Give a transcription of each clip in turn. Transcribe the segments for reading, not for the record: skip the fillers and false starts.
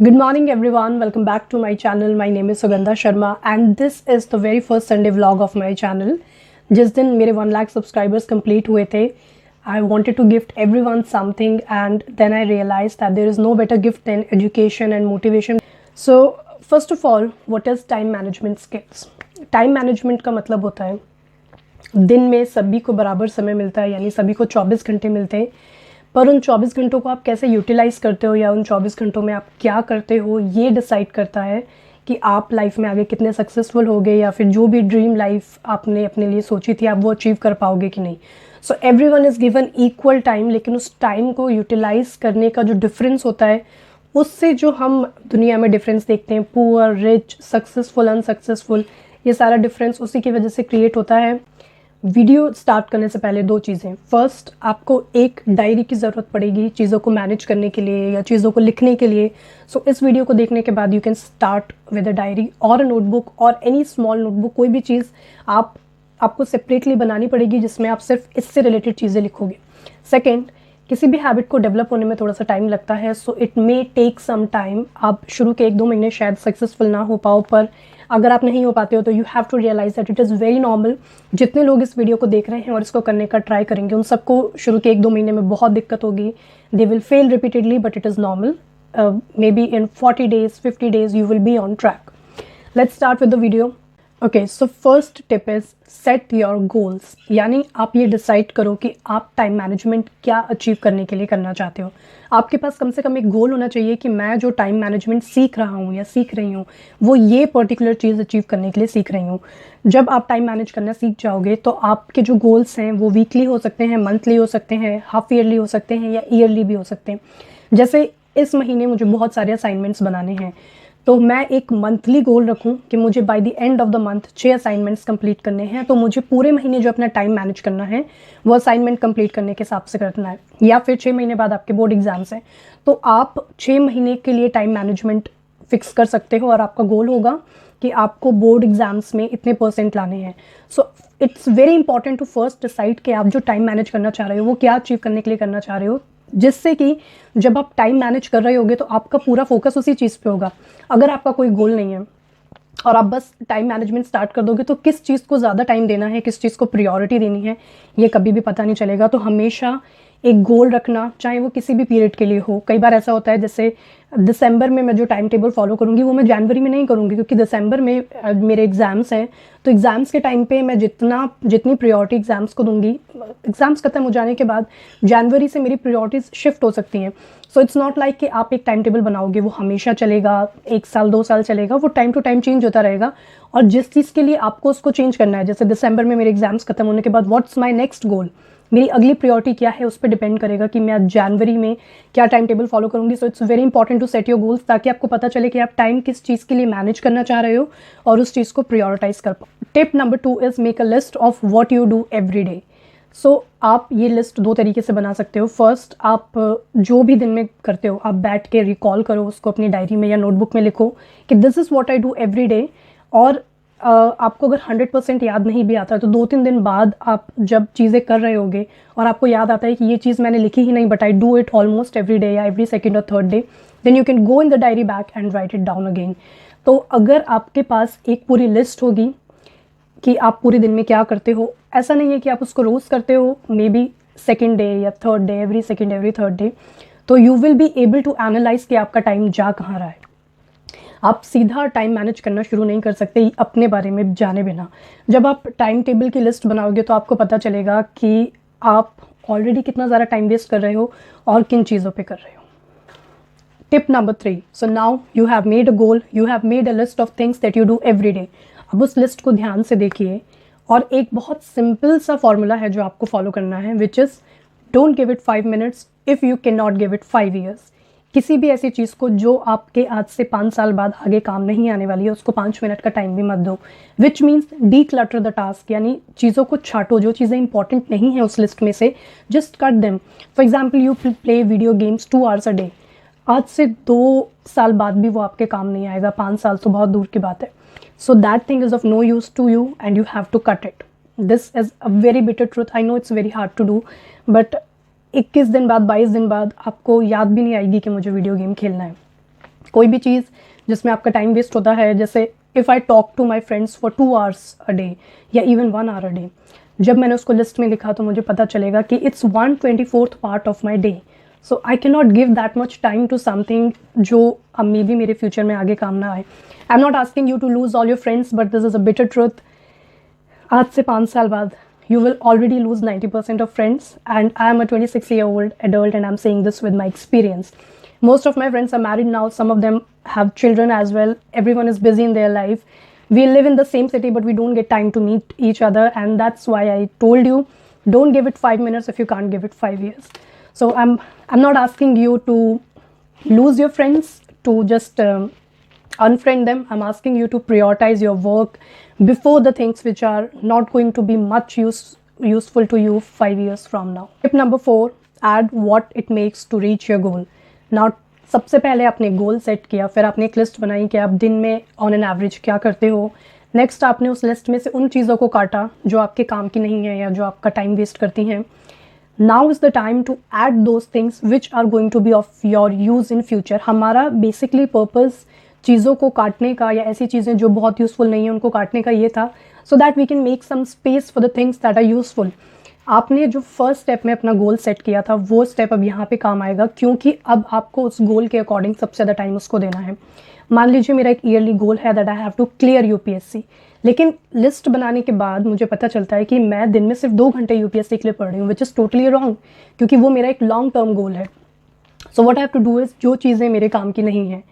Good morning everyone, welcome back to my channel. My name is Sugandha Sharma and this is the very first Sunday vlog of my channel. जिस दिन मेरे 1 lakh subscribers complete हुए थे, I wanted to gift everyone something and then I realized that there is no better gift than education and motivation. So first of all, what is time management skills? Time management का मतलब होता है दिन में सभी को बराबर समय मिलता है, यानी सभी को 24 घंटे मिलते हैं, पर उन 24 घंटों को आप कैसे यूटिलाइज़ करते हो या उन 24 घंटों में आप क्या करते हो, ये डिसाइड करता है कि आप लाइफ में आगे कितने सक्सेसफुल होगे या फिर जो भी ड्रीम लाइफ आपने अपने लिए सोची थी आप वो अचीव कर पाओगे कि नहीं. So everyone is given equal time, लेकिन उस टाइम को यूटिलाइज़ करने का जो डिफरेंस होता है उससे जो हम दुनिया में डिफरेंस देखते हैं, पुअर, रिच, सक्सेसफुल, अनसक्सेसफुल, ये सारा डिफरेंस उसी की वजह से क्रिएट होता है. वीडियो स्टार्ट करने से पहले 2 चीज़ें. फर्स्ट, आपको एक डायरी की ज़रूरत पड़ेगी चीज़ों को मैनेज करने के लिए या चीज़ों को लिखने के लिए. सो इस वीडियो को देखने के बाद you can start with a diary और अ नोटबुक और एनी स्मॉल नोटबुक. कोई भी चीज़ आपको सेपरेटली बनानी पड़ेगी जिसमें आप सिर्फ इससे रिलेटेड चीज़ें लिखोगे. सेकेंड, किसी भी हैबिट को डेवलप होने में थोड़ा सा टाइम लगता है, so it may take some time. आप शुरू के 1-2 महीने शायद सक्सेसफुल ना हो पाओ, पर अगर आप नहीं हो पाते हो तो you have to realise that it is very normal. जितने लोग इस वीडियो को देख रहे हैं और इसको करने का ट्राई करेंगे उन सबको शुरू के 1-2 महीने में बहुत दिक्कत होगी. They will fail repeatedly, but it is normal. May be in 40 days, 50 days you will be on track. Let's start with the video. Okay, so first tip is set your goals. यानी आप ये decide करो कि आप time management क्या achieve करने के लिए करना चाहते हो. आपके पास कम से कम एक गोल होना चाहिए कि मैं जो टाइम मैनेजमेंट सीख रहा हूँ या सीख रही हूँ वो ये पर्टिकुलर चीज़ अचीव करने के लिए सीख रही हूँ. जब आप टाइम मैनेज करना सीख जाओगे तो आपके जो गोल्स हैं वो वीकली हो सकते हैं, मंथली हो सकते हैं, हाफ ईयरली हो सकते हैं या ईयरली भी हो सकते हैं. जैसे इस महीने मुझे बहुत सारे असाइनमेंट्स बनाने हैं, तो मैं एक मंथली गोल रखूं कि मुझे by the end of the month 6 assignments complete करने हैं, तो मुझे पूरे महीने जो अपना टाइम मैनेज करना है वो असाइनमेंट कंप्लीट करने के हिसाब से करना है. या फिर 6 महीने बाद आपके बोर्ड एग्जाम्स हैं, तो आप 6 महीने के लिए टाइम मैनेजमेंट फिक्स कर सकते हो और आपका गोल होगा कि आपको बोर्ड एग्जाम्स में इतने % लाने हैं. So it's very important to first decide कि आप जो टाइम मैनेज करना चाह रहे हो वो क्या अचीव करने के लिए करना चाह रहे हो, जिससे कि जब आप टाइम मैनेज कर रहे होगे तो आपका पूरा फोकस उसी चीज़ पे होगा. अगर आपका कोई गोल नहीं है और आप बस टाइम मैनेजमेंट स्टार्ट कर दोगे तो किस चीज़ को ज़्यादा टाइम देना है, किस चीज़ को प्रायोरिटी देनी है, ये कभी भी पता नहीं चलेगा. तो हमेशा एक गोल रखना, चाहे वो किसी भी पीरियड के लिए हो. कई बार ऐसा होता है जैसे दिसंबर में मैं जो टाइम टेबल फॉलो करूँगी वो मैं जनवरी में नहीं करूँगी, क्योंकि दिसंबर में मेरे एग्ज़ाम्स हैं. तो एग्ज़ाम्स के टाइम पे मैं जितनी प्रायोरिटी एग्ज़ाम्स को दूंगी, एग्ज़ाम्स खत्म हो जाने के बाद जनवरी से मेरी प्रायोरिटीज़ शिफ्ट हो सकती हैं. सो इट्स नॉट लाइक कि आप एक टाइम टेबल बनाओगे वो हमेशा चलेगा, 1 साल 2 साल चलेगा. वो टाइम टू टाइम चेंज होता रहेगा और जिस चीज़ के लिए आपको उसको चेंज करना है, जैसे दिसंबर में मेरे एग्ज़ाम्स खत्म होने के बाद व्हाट्स माई नेक्स्ट गोल, मेरी अगली प्रायोरिटी क्या है, उस पर डिपेंड करेगा कि मैं जनवरी में क्या टाइम टेबल फॉलो करूँगी. So it's very important to set your goals, ताकि आपको पता चले कि आप टाइम किस चीज़ के लिए मैनेज करना चाह रहे हो और उस चीज़ को प्रायोरिटाइज कर पाओ. Tip number 2 is make a list of what you do every day. So आप ये लिस्ट 2 तरीके से बना सकते हो. फर्स्ट, आप जो भी दिन में करते हो आप बैठ के रिकॉल करो उसको, अपनी डायरी में या नोटबुक में लिखो कि this is what I do every day. और आपको अगर 100% याद नहीं भी आता तो 2-3 दिन बाद आप जब चीज़ें कर रहे होगे और आपको याद आता है कि ये चीज़ मैंने लिखी ही नहीं but I do it almost every day या एवरी सेकेंड और third day, then you can go in the diary back and write it down again. तो अगर आपके पास एक पूरी लिस्ट होगी कि आप पूरे दिन में क्या करते हो, ऐसा नहीं है कि आप उसको रोज़ करते हो, मे बी सेकेंड डे या third day, every second every third day, तो you will be able to analyse कि आपका टाइम जा कहाँ रहा है. आप सीधा टाइम मैनेज करना शुरू नहीं कर सकते अपने बारे में जाने बिना. जब आप टाइम टेबल की लिस्ट बनाओगे तो आपको पता चलेगा कि आप ऑलरेडी कितना ज़्यादा टाइम वेस्ट कर रहे हो और किन चीज़ों पे कर रहे हो. Tip number 3, so now you have made a goal, you have made a list of things that you do every day. अब उस लिस्ट को ध्यान से देखिए और एक बहुत सिंपल सा फॉर्मूला है जो आपको फॉलो करना है, which is don't give it 5 minutes if you can not give it 5 years. किसी भी ऐसी चीज़ को जो आपके आज से 5 साल बाद आगे काम नहीं आने वाली है उसको 5 मिनट का टाइम भी मत दो. Which means D clutter the task, यानी चीज़ों को छाटो. जो चीज़ें इंपॉर्टेंट नहीं हैं उस लिस्ट में से just cut them. For example, you play video games 2 hours a day. आज से 2 साल बाद भी वो आपके काम नहीं आएगा, 5 साल तो बहुत दूर की बात है. So that thing is of no use to you and you have to cut it. This is a very bitter truth. I know it's very hard to do, but 21 दिन बाद, 22 दिन बाद आपको याद भी नहीं आएगी कि मुझे वीडियो गेम खेलना है. कोई भी चीज़ जिसमें आपका टाइम वेस्ट होता है, जैसे if I talk to my friends for 2 hours a day या इवन 1 आवर अ डे, जब मैंने उसको लिस्ट में लिखा तो मुझे पता चलेगा कि it's 1/24 part of my day. So I can not give that much time to something जो अब मे बी मेरे फ्यूचर में आगे काम ना आए. I am not asking you to lose all your friends, but this is a bitter truth. आज से 5 साल बाद you will already lose 90% of friends, and I am a 26-year-old adult and I'm saying this with my experience. Most of my friends are married now, some of them have children as well, everyone is busy in their life. We live in the same city but we don't get time to meet each other, and that's why I told you, don't give it 5 minutes if you can't give it 5 years. So I'm not asking you to lose your friends, to just unfriend them. I'm asking you to prioritize your work before the things which are not going to be much useful to you 5 years from now. Tip number 4, add what it makes to reach your goal. Now, सबसे पहले आपने goal set किया, फिर आपने एक list बनाई कि आप दिन में ऑन एन एवरेज क्या करते हो. नेक्स्ट आपने उस लिस्ट में से उन चीज़ों को काटा जो आपके काम की नहीं है या जो आपका टाइम वेस्ट करती हैं. Now is the time to add those things which are going to be of your use in future. हमारा बेसिकली पर्पज़ चीज़ों को काटने का या ऐसी चीज़ें जो बहुत यूज़फुल नहीं है उनको काटने का ये था, so that we can make some space for the things that are useful. आपने जो फर्स्ट स्टेप में अपना गोल सेट किया था वो स्टेप अब यहाँ पे काम आएगा, क्योंकि अब आपको उस गोल के अकॉर्डिंग सबसे ज़्यादा टाइम उसको देना है. मान लीजिए मेरा एक ईयरली गोल है that I have to clear UPSC, लेकिन लिस्ट बनाने के बाद मुझे पता चलता है कि मैं दिन में सिर्फ 2 घंटे यूपीएससी के लिए पढ़ रही हूँ, विच इज़ टोटली रॉन्ग, क्योंकि वो मेरा एक लॉन्ग टर्म गोल है. So what I have to do is, जो चीज़ें मेरे काम की नहीं हैं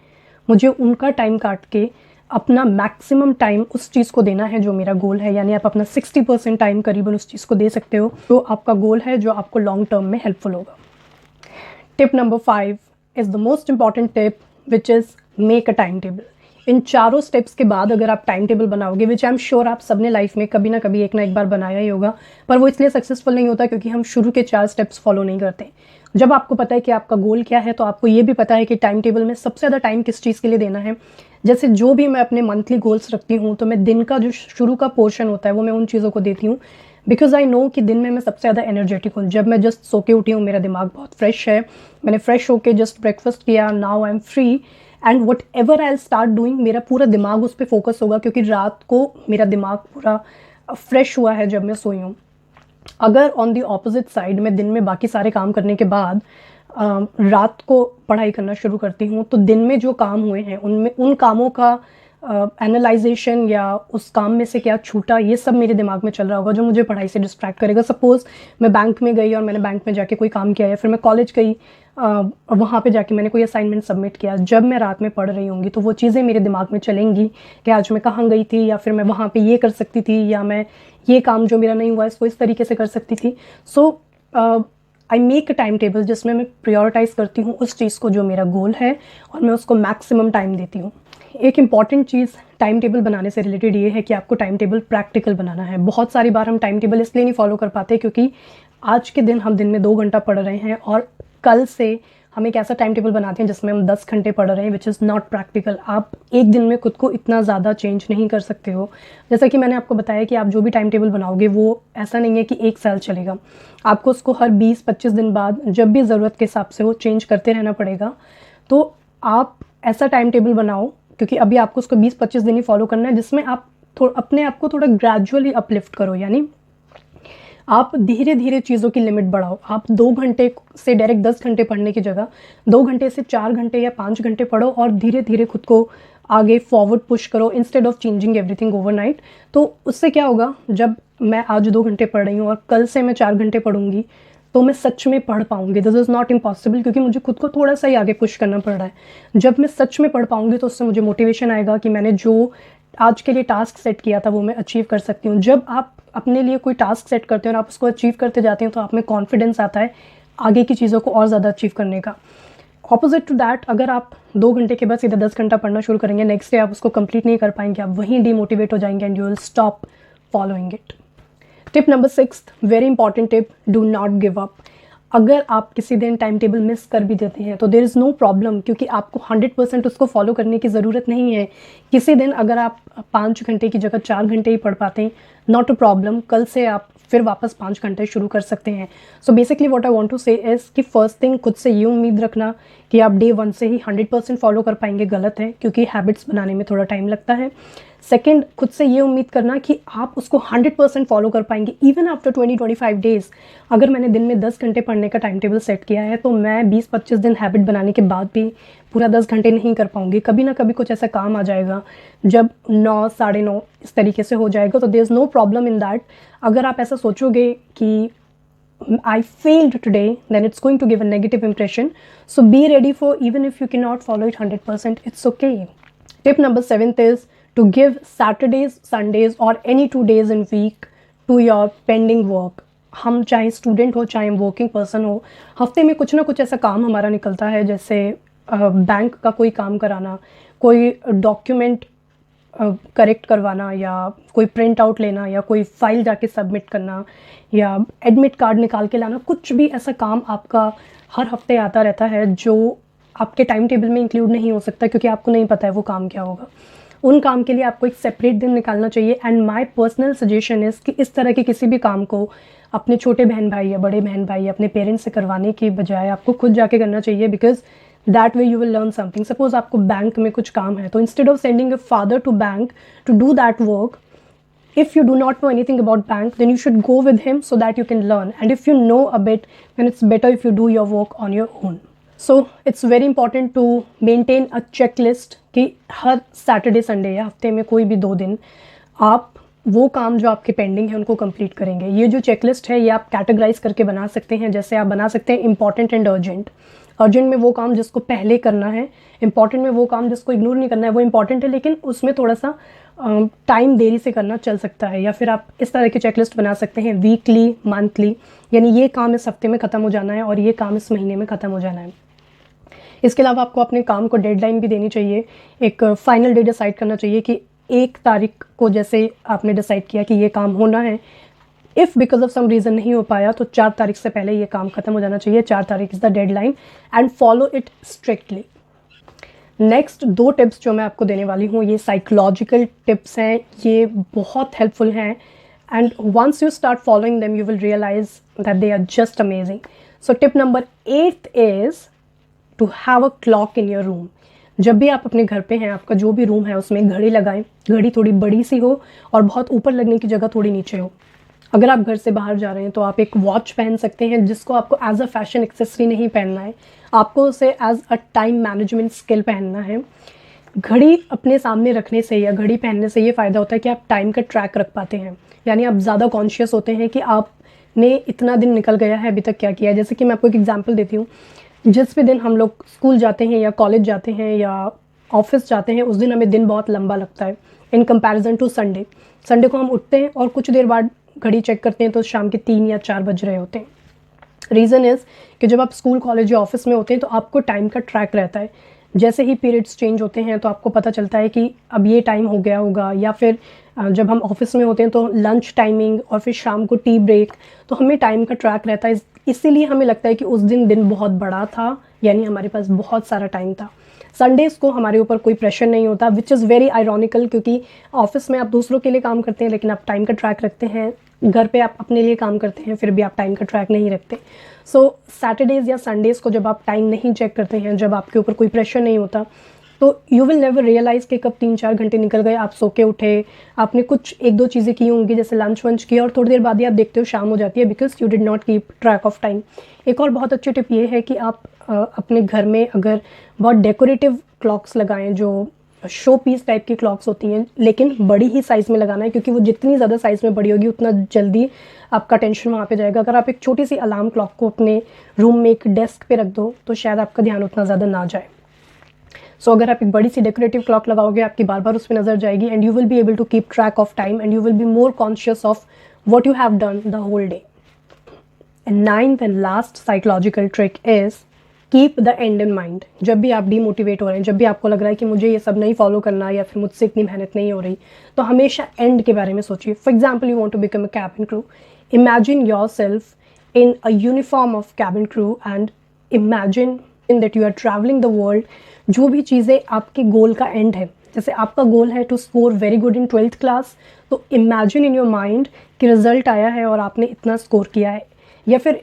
मुझे उनका टाइम काट के अपना मैक्सिमम टाइम उस चीज़ को देना है जो मेरा गोल है. यानी आप अपना 60% टाइम करीबन उस चीज़ को दे सकते हो जो आपका गोल है, जो आपको लॉन्ग टर्म में हेल्पफुल होगा. Tip number 5 is the most important tip, which is make a time table. इन चारों स्टेप्स के बाद अगर आप टाइम टेबल बनाओगे, विच आई एम श्योर आप सबने लाइफ में कभी ना कभी एक ना एक बार बनाया ही होगा, पर वो इसलिए सक्सेसफुल नहीं होता क्योंकि हम शुरू के 4 स्टेप्स फॉलो नहीं करते. जब आपको पता है कि आपका गोल क्या है तो आपको ये भी पता है कि टाइम टेबल में सबसे ज़्यादा टाइम किस चीज़ के लिए देना है. जैसे जो भी मैं अपने मंथली गोल्स रखती हूँ तो मैं दिन का जो शुरू का पोर्शन होता है वो मैं उन चीज़ों को देती हूँ, बिकॉज आई नो कि दिन में मैं सबसे ज़्यादा एनर्जेटिक हूँ. जब मैं जस्ट सो के उठी हूँ मेरा दिमाग बहुत फ्रेश है, मैंने फ्रेश होकर जस्ट ब्रेकफास्ट किया, now I am free, and what ever I start doing मेरा पूरा दिमाग उस पर फोकस होगा, क्योंकि रात को मेरा दिमाग पूरा फ्रेश हुआ है जब मैं सोई हूँ. अगर ऑन दी ऑपोजिट साइड मैं दिन में बाकी सारे काम करने के बाद रात को पढ़ाई करना शुरू करती हूँ तो दिन में जो काम हुए हैं उनमें उन कामों का एनालाइजेशन या उस काम में से क्या छूटा ये सब मेरे दिमाग में चल रहा होगा, जो मुझे पढ़ाई से डिस्ट्रैक्ट करेगा. सपोज़ मैं बैंक में गई और मैंने बैंक में जाके कोई काम किया, या फिर मैं कॉलेज गई वहाँ पे जाके मैंने कोई असाइनमेंट सबमिट किया. जब मैं रात में पढ़ रही होंगी तो वो चीज़ें मेरे दिमाग में चलेंगी कि आज मैं कहाँ गई थी, या फिर मैं वहाँ पे ये कर सकती थी, या मैं ये काम जो मेरा नहीं हुआ इसको इस तरीके से कर सकती थी. So I make a time table जिसमें मैं प्रायोरिटाइज़ करती हूँ उस चीज़ को जो मेरा गोल है और मैं उसको मैक्सिमम टाइम देती हूँ. एक इम्पॉर्टेंट चीज़ टाइम टेबल बनाने से रिलेटेड ये है कि आपको टाइम टेबल प्रैक्टिकल बनाना है. बहुत सारी बार हम टाइम टेबल इसलिए नहीं फॉलो कर पाते क्योंकि आज के दिन हम दिन में 2 घंटा पढ़ रहे हैं और कल से हम एक ऐसा टाइम टेबल बनाते हैं जिसमें हम 10 घंटे पढ़ रहे हैं, विच इज़ नॉट प्रैक्टिकल. आप एक दिन में खुद को इतना ज़्यादा चेंज नहीं कर सकते हो. जैसा कि मैंने आपको बताया कि आप जो भी टाइम टेबल बनाओगे वो ऐसा नहीं है कि 1 साल चलेगा. आपको उसको हर 20-25 दिन बाद जब भी ज़रूरत के हिसाब से वो चेंज करते रहना पड़ेगा. तो आप ऐसा टाइम टेबल बनाओ, क्योंकि अभी आपको उसको 20-25 दिन ही फॉलो करना है, जिसमें आप अपने आप को थोड़ा ग्रेजुअली अपलिफ्ट करो. यानी आप धीरे धीरे चीज़ों की लिमिट बढ़ाओ. आप 2 घंटे से डायरेक्ट 10 घंटे पढ़ने की जगह 2 घंटे से 4 घंटे या 5 घंटे पढ़ो और धीरे धीरे खुद को आगे फॉरवर्ड पुश करो instead of changing everything overnight. तो उससे क्या होगा, जब मैं आज 2 घंटे पढ़ रही हूँ और कल से मैं 4 घंटे पढ़ूंगी तो मैं सच में पढ़ पाऊंगी. दिस इज़ नॉट इम्पॉसिबल, क्योंकि मुझे खुद को थोड़ा सा ही आगे पुश करना पड़ रहा है. जब मैं सच में पढ़ पाऊंगी तो उससे मुझे मोटिवेशन आएगा कि मैंने जो आज के लिए टास्क सेट किया था वो मैं अचीव कर सकती हूँ. जब आप अपने लिए कोई टास्क सेट करते हो और आप उसको अचीव करते जाते हैं तो आप में कॉन्फिडेंस आता है आगे की चीज़ों को और ज़्यादा अचीव करने का. ऑपोजिट टू दैट, अगर आप 2 घंटे के बाद सीधा 10 घंटा पढ़ना शुरू करेंगे, नेक्स्ट डे आप उसको कंप्लीट नहीं कर पाएंगे, आप वहीं डीमोटिवेट हो जाएंगे and you will stop following it. Tip number 6, very important tip, do not give up. अगर आप किसी दिन टाइम टेबल मिस कर भी देते हैं तो देयर इज़ नो प्रॉब्लम, क्योंकि आपको 100% उसको फॉलो करने की ज़रूरत नहीं है. किसी दिन अगर आप 5 घंटे की जगह 4 घंटे ही पढ़ पाते हैं नॉट अ प्रॉब्लम, कल से आप फिर वापस 5 घंटे शुरू कर सकते हैं। So basically what I want to say is कि फर्स्ट थिंग, खुद से ये उम्मीद रखना कि आप डे 1 से ही 100% फॉलो कर पाएंगे, गलत है, क्योंकि हैबिट्स बनाने में थोड़ा टाइम लगता है। सेकेंड, खुद से ये उम्मीद करना कि आप उसको 100% फॉलो कर पाएंगे इवन आफ्टर 20-25 डेज़। अगर मैंने दिन में 10 घंटे पढ़ने का टाइम टेबल सेट किया है तो मैं 20-25 दिन हैबिट बनाने के बाद भी पूरा 10 घंटे नहीं कर पाऊंगी। कभी ना कभी कुछ ऐसा काम आ जाएगा जब 9, 9:30 इस तरीके से हो जाएगा, तो there is no problem in that. अगर आप ऐसा सोचोगे कि I failed today, then it's going to give a negative impression. So be ready for, even if you cannot follow it 100%, it's okay. Tip number 7th is to give Saturdays, Sundays or any 2 days in week to your pending work. हम चाहे student हो चाहे working person हो, हफ्ते में कुछ ना कुछ ऐसा काम हमारा निकलता है, जैसे बैंक का कोई काम कराना, कोई डॉक्यूमेंट करेक्ट करवाना, या कोई प्रिंट आउट लेना, या कोई फाइल जाके सबमिट करना, या एडमिट कार्ड निकाल के लाना। कुछ भी ऐसा काम आपका हर हफ्ते आता रहता है जो आपके टाइम टेबल में इंक्लूड नहीं हो सकता, क्योंकि आपको नहीं पता है वो काम क्या होगा। उन काम के लिए आपको एक सेपरेट दिन निकालना चाहिए। And my personal suggestion is कि इस तरह के किसी भी काम को अपने छोटे बहन भाई या बड़े बहन भाई या अपने पेरेंट्स से करवाने की बजाय आपको खुद जाके करना चाहिए, because that way you will learn something. Suppose आपको बैंक में कुछ काम है, तो instead of sending a father to bank to do that work, if you do not know anything about bank, then you should go with him so that you can learn. And if you know a bit, then it's better if you do your work on your own. So it's very important to maintain a checklist कि हर Saturday Sunday या हफ्ते में कोई भी 2 दिन आप वो काम जो आपके पेंडिंग है उनको कंप्लीट करेंगे। ये जो चेकलिस्ट है ये आप कैटेगराइज करके बना सकते हैं। जैसे आप बना सकते हैं इंपॉर्टेंट एंड अर्जेंट। अर्जेंट में वो काम जिसको पहले करना है, इंपॉर्टेंट में वो काम जिसको इग्नोर नहीं करना है। वो इंपॉर्टेंट है लेकिन उसमें थोड़ा सा टाइम देरी से करना चल सकता है। या फिर आप इस तरह की चेकलिस्ट बना सकते हैं वीकली, मंथली, यानी ये काम इस हफ्ते में ख़त्म हो जाना है और ये काम इस महीने में ख़त्म हो जाना है। इसके अलावा आपको अपने काम को डेडलाइन भी देनी चाहिए, एक फाइनल डे डिसाइड करना चाहिए कि 1 तारीख को जैसे आपने डिसाइड किया कि ये काम होना है, if because of some reason नहीं हो पाया तो 4 तारीख से पहले ये काम ख़त्म हो जाना चाहिए। 4 तारीख is the deadline and follow it strictly. Next 2 tips जो मैं आपको देने वाली हूँ ये साइकोलॉजिकल टिप्स हैं, ये बहुत हेल्पफुल हैं and once you start following them you will realize that they are just amazing. So tip number 8 is to have a clock in your room. जब भी आप अपने घर पे हैं, आपका जो भी रूम है उसमें घड़ी लगाएं। घड़ी थोड़ी बड़ी सी हो और बहुत ऊपर लगने की जगह थोड़ी नीचे हो। अगर आप घर से बाहर जा रहे हैं तो आप एक वॉच पहन सकते हैं, जिसको आपको एज अ फैशन एक्सेसरी नहीं पहनना है, आपको उसे as a time management skill पहनना है। घड़ी अपने सामने रखने से या घड़ी पहनने से ये फ़ायदा होता है कि आप टाइम का ट्रैक रख पाते हैं, यानी आप ज़्यादा कॉन्शियस होते हैं कि आपने इतना दिन निकल गया है, अभी तक क्या किया है। जैसे कि मैं आपको एक एग्जाम्पल देती हूँ, जिस भी दिन हम लोग स्कूल जाते हैं या कॉलेज जाते हैं या ऑफिस जाते हैं, उस दिन हमें दिन बहुत लंबा लगता है in comparison to Sunday. Sunday को हम उठते हैं और कुछ देर बाद घड़ी चेक करते हैं तो शाम के 3 या 4 बज रहे होते हैं। रीज़न इज़ कि जब आप स्कूल, कॉलेज या ऑफिस में होते हैं तो आपको टाइम का ट्रैक रहता है। जैसे ही पीरियड्स चेंज होते हैं तो आपको पता चलता है कि अब ये टाइम हो गया होगा। या फिर जब हम ऑफिस में होते हैं तो लंच टाइमिंग और फिर शाम को टी ब्रेक, तो हमें टाइम का ट्रैक रहता है। इसीलिए हमें लगता है कि उस दिन बहुत बड़ा था, यानी हमारे पास बहुत सारा टाइम था। संडेज़ को हमारे ऊपर कोई प्रेशर नहीं होता, विच इज़ वेरी आयरॉनिकल, क्योंकि ऑफिस में आप दूसरों के लिए काम करते हैं लेकिन आप टाइम का ट्रैक रखते हैं। घर पे आप अपने लिए काम करते हैं फिर भी आप टाइम का ट्रैक नहीं रखते। सो सैटरडेज़ या संडेज़ को जब आप टाइम नहीं चेक करते हैं, जब आपके ऊपर कोई प्रेशर नहीं होता, तो यू विल नेवर रियलाइज़ कि कब 3-4 घंटे निकल गए। आप सो के उठे, आपने कुछ 1-2 चीज़ें की होंगी, जैसे लंच वंच किया, और थोड़ी देर बाद ही आप देखते हो शाम हो जाती है, because you did not keep track of time. एक और बहुत अच्छी टिप ये है कि आप अपने घर में अगर बहुत डेकोरेटिव क्लॉक्स लगाएं, जो शो पीस टाइप की क्लॉक्स होती हैं, लेकिन बड़ी ही साइज़ में लगाना है, क्योंकि वो जितनी ज़्यादा साइज़ में बड़ी होगी उतना जल्दी आपका टेंशन वहाँ पे जाएगा। अगर आप एक छोटी सी अलार्म क्लॉक को अपने रूम में एक डेस्क पे रख दो तो शायद आपका ध्यान उतना ज़्यादा ना जाए। सो अगर आप एक बड़ी सी डेकोरेटिव क्लॉक लगाओगे, आपकी बार बार उस पर नज़र जाएगी and you will be able to keep track of time and you will be more conscious of what you have done the whole day. And 9th and last psychological trick is keep the end in mind. जब भी आप demotivate हो रहे हैं, जब भी आपको लग रहा है कि मुझे ये सब नहीं फॉलो करना या फिर मुझसे इतनी मेहनत नहीं हो रही, तो हमेशा एंड के बारे में सोचिए। For example, you want to become a cabin crew, imagine yourself in a uniform of cabin crew and imagine that you are travelling the world. जो भी चीज़ें आपके गोल का एंड है, जैसे आपका गोल है to score very good in 12th class, तो इमेजिन इन योर माइंड कि रिजल्ट आया है और आपने इतना स्कोर किया है. या फिर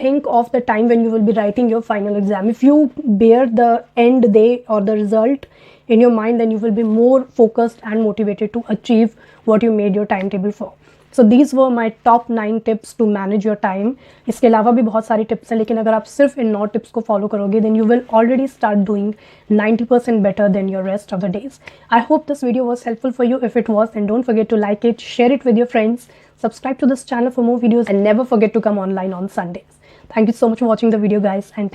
think of the time when you will be writing your final exam. If you bear the end day और the result in your mind, then you will be more focused and motivated to achieve what you made your timetable for. So these were my top 9 tips to manage your time. इसके अलावा भी बहुत सारी tips हैं, लेकिन अगर आप सिर्फ इन 9 टिप्स को फॉलो करोगे then you will already start doing 90% better than your rest of the days. I hope this video was helpful for you. If it was, then don't forget to like it, share it with your friends, subscribe to this channel for more videos, and never forget to come online on Sundays. Thank you so much for watching the video, guys, and